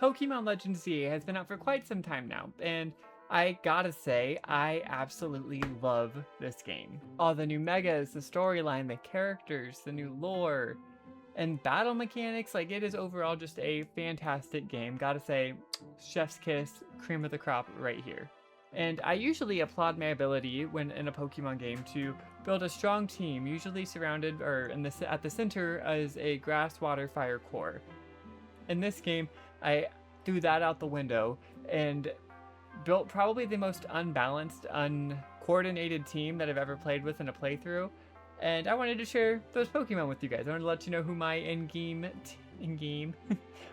Pokemon Legends Z has been out for quite some time now, and I gotta say, I absolutely love this game. All the new megas, the storyline, the characters, the new lore, and battle mechanics, like it is overall just a fantastic game. Gotta say, chef's kiss, cream of the crop right here. And I usually applaud my ability when in a Pokemon game to build a strong team, usually surrounded or at the center as a grass, water, fire core. In this game, I threw that out the window and built probably the most unbalanced, uncoordinated team that I've ever played with in a playthrough. And I wanted to share those Pokemon with you guys. I wanted to let you know who my I want to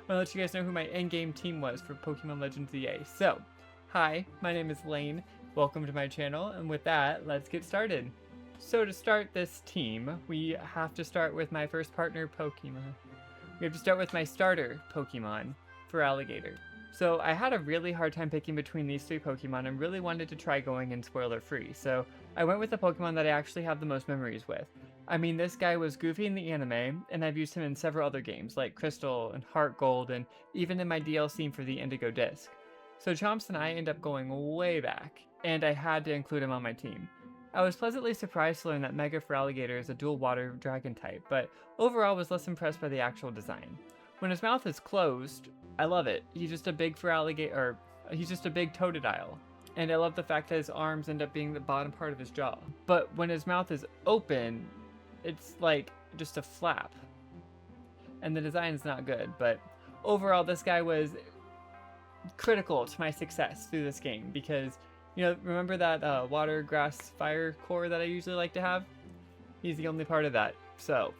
let you guys know who my in-game team was for Pokemon Legends ZA. So, hi, my name is Lane. Welcome to my channel, and with that, let's get started. So to start this team, we have to start with my first partner Pokemon. We have to start with my starter Pokemon, Feralligator. So I had a really hard time picking between these three Pokemon and really wanted to try going in spoiler free, so I went with the Pokemon that I actually have the most memories with. I mean, this guy was goofy in the anime, and I've used him in several other games like Crystal and Heart Gold, and even in my DLC for the Indigo Disc. So Chomps and I end up going way back, and I had to include him on my team. I was pleasantly surprised to learn that Mega Feralligator is a dual water dragon type, but overall was less impressed by the actual design. When his mouth is closed, I love it. He's just a big he's just a big Totodile. And I love the fact that his arms end up being the bottom part of his jaw. But when his mouth is open, it's like just a flap. And the design is not good, but overall this guy was critical to my success through this game because, you know, remember that water, grass, fire core that I usually like to have? He's the only part of that, so.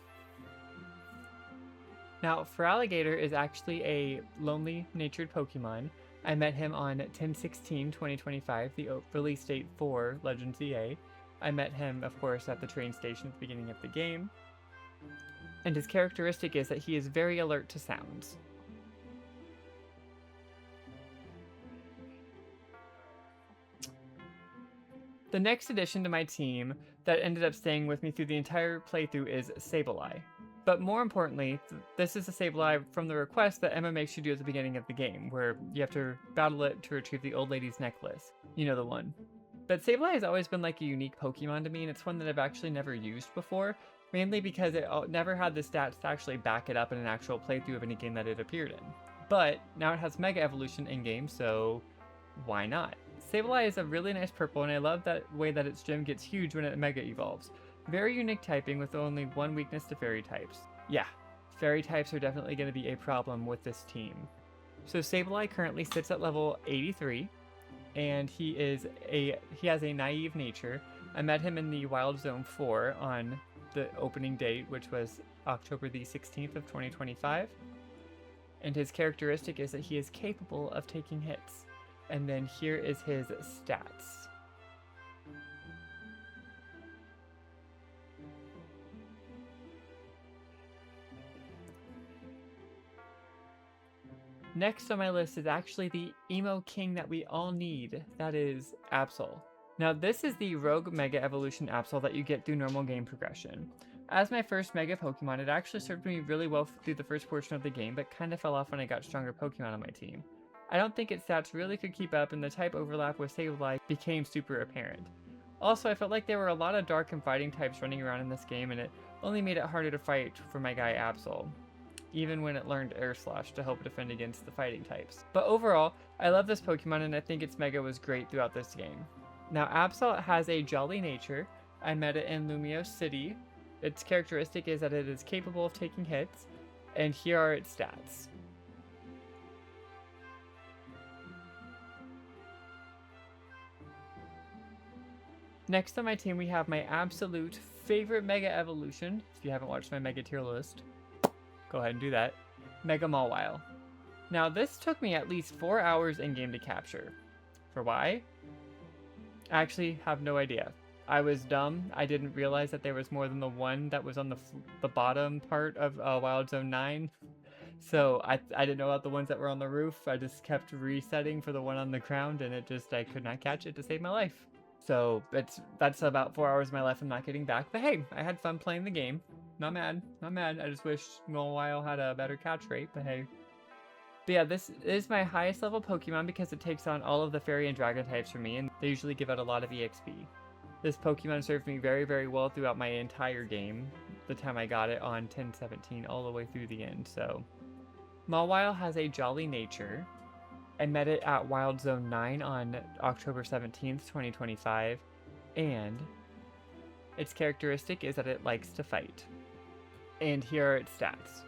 Now, Feralligator is actually a lonely natured Pokemon. I met him on 10/16/2025, the release date for Legends ZA. I met him, of course, at the train station at the beginning of the game. And his characteristic is that he is very alert to sounds. The next addition to my team that ended up staying with me through the entire playthrough is Sableye. But more importantly, this is a Sableye from the request that Emma makes you do at the beginning of the game, where you have to battle it to retrieve the old lady's necklace. You know the one. But Sableye has always been like a unique Pokemon to me, and it's one that I've actually never used before, mainly because it never had the stats to actually back it up in an actual playthrough of any game that it appeared in. But now it has Mega Evolution in-game, so why not? Sableye is a really nice purple, and I love that way that its gym gets huge when it Mega Evolves. Very unique typing with only one weakness to fairy types. Yeah, fairy types are definitely going to be a problem with this team. So Sableye currently sits at level 83, and he has a naive nature. I met him in the Wild Zone 4 on the opening date, which was October the 16th of 2025. And his characteristic is that he is capable of taking hits. And then here is his stats. Next on my list is actually the emo king that we all need, that is Absol. Now this is the Rogue Mega Evolution Absol that you get through normal game progression. As my first Mega Pokemon, it actually served me really well through the first portion of the game, but kind of fell off when I got stronger Pokemon on my team. I don't think its stats really could keep up, and the type overlap with Sableye became super apparent. Also, I felt like there were a lot of dark and fighting types running around in this game, and it only made it harder to fight for my guy Absol, even when it learned Air Slash to help defend against the fighting types. But overall, I love this Pokemon, and I think its Mega was great throughout this game. Now, Absol has a jolly nature. I met it in Lumiose City. Its characteristic is that it is capable of taking hits, and here are its stats. Next on my team, we have my absolute favorite Mega Evolution. If you haven't watched my Mega tier list, go ahead and do that. Mega Mawile. Now, this took me at least 4 hours in-game to capture. For why? I actually have no idea. I was dumb. I didn't realize that there was more than the one that was on the bottom part of Wild Zone 9. So I didn't know about the ones that were on the roof. I just kept resetting for the one on the ground, and I could not catch it to save my life. So that's about 4 hours of my life I'm not getting back. But hey, I had fun playing the game. Not mad. Not mad. I just wish Mawile had a better catch rate, but hey. But yeah, this is my highest level Pokemon because it takes on all of the Fairy and Dragon types for me, and they usually give out a lot of EXP. This Pokemon served me very, very well throughout my entire game, the time I got it on 1017 all the way through the end, so. Mawile has a jolly nature. I met it at Wild Zone 9 on October 17th, 2025, and its characteristic is that it likes to fight. And here are its stats.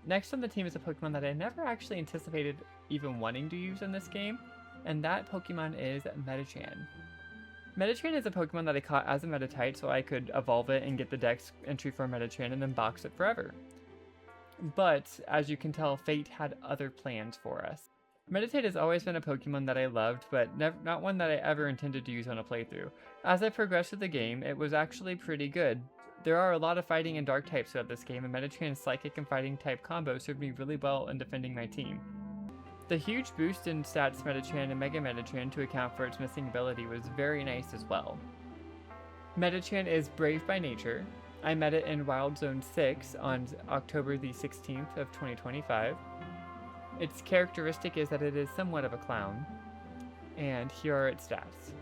Next on the team is a Pokemon that I never actually anticipated even wanting to use in this game, and that Pokemon is Medichan. Medichan is a Pokemon that I caught as a Meditite so I could evolve it and get the Dex entry for Medichan and then box it forever. But, as you can tell, fate had other plans for us. Meditite has always been a Pokemon that I loved, but not one that I ever intended to use on a playthrough. As I progressed through the game, it was actually pretty good. There are a lot of fighting and dark types throughout this game, and Medichan's psychic and fighting type combo served me really well in defending my team. The huge boost in stats Medichan and Mega Medichan to account for its missing ability was very nice as well. Medichan is brave by nature. I met it in Wild Zone 6 on October the 16th of 2025. Its characteristic is that it is somewhat of a clown, and here are its stats.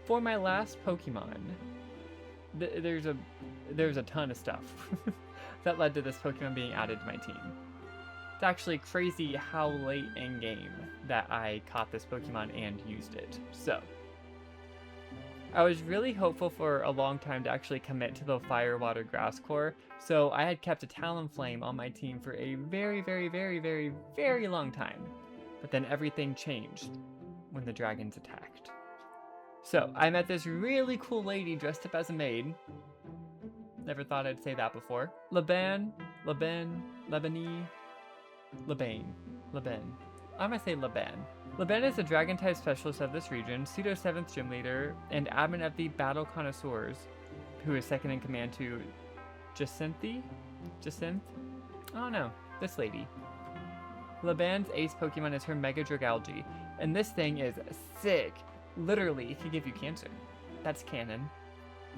For my last Pokemon, there's a ton of stuff that led to this Pokemon being added to my team. It's actually crazy how late in game that I caught this Pokemon and used it. So, I was really hopeful for a long time to actually commit to the Fire, Water, Grass core, so I had kept a Talonflame on my team for a very, very, very, very, very long time. But then everything changed when the dragons attacked. So, I met this really cool lady dressed up as a maid. Never thought I'd say that before. Lebane. I'm gonna say Lebane. Lebane is the dragon-type specialist of this region, pseudo 7th gym leader, and admin of the Battle Connoisseurs, who is second in command to Jacinth? Oh no, this lady. Lebane's ace Pokemon is her Mega Dragalge, and this thing is sick. Literally, it could give you cancer. That's canon.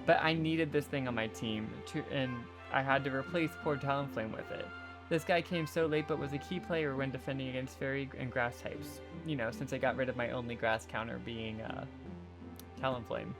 But I needed this thing on my team, and I had to replace poor Talonflame with it. This guy came so late but was a key player when defending against fairy and grass types. You know, since I got rid of my only grass counter being Talonflame.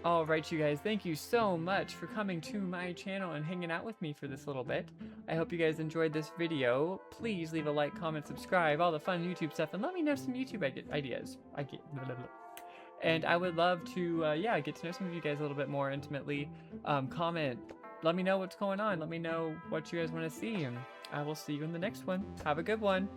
Alright you guys, thank you so much for coming to my channel and hanging out with me for this little bit. I hope you guys enjoyed this video. Please leave a like, comment, subscribe, all the fun YouTube stuff, and let me know some YouTube ideas. And I would love to, get to know some of you guys a little bit more intimately. Comment, let me know what's going on, let me know what you guys want to see, and I will see you in the next one. Have a good one.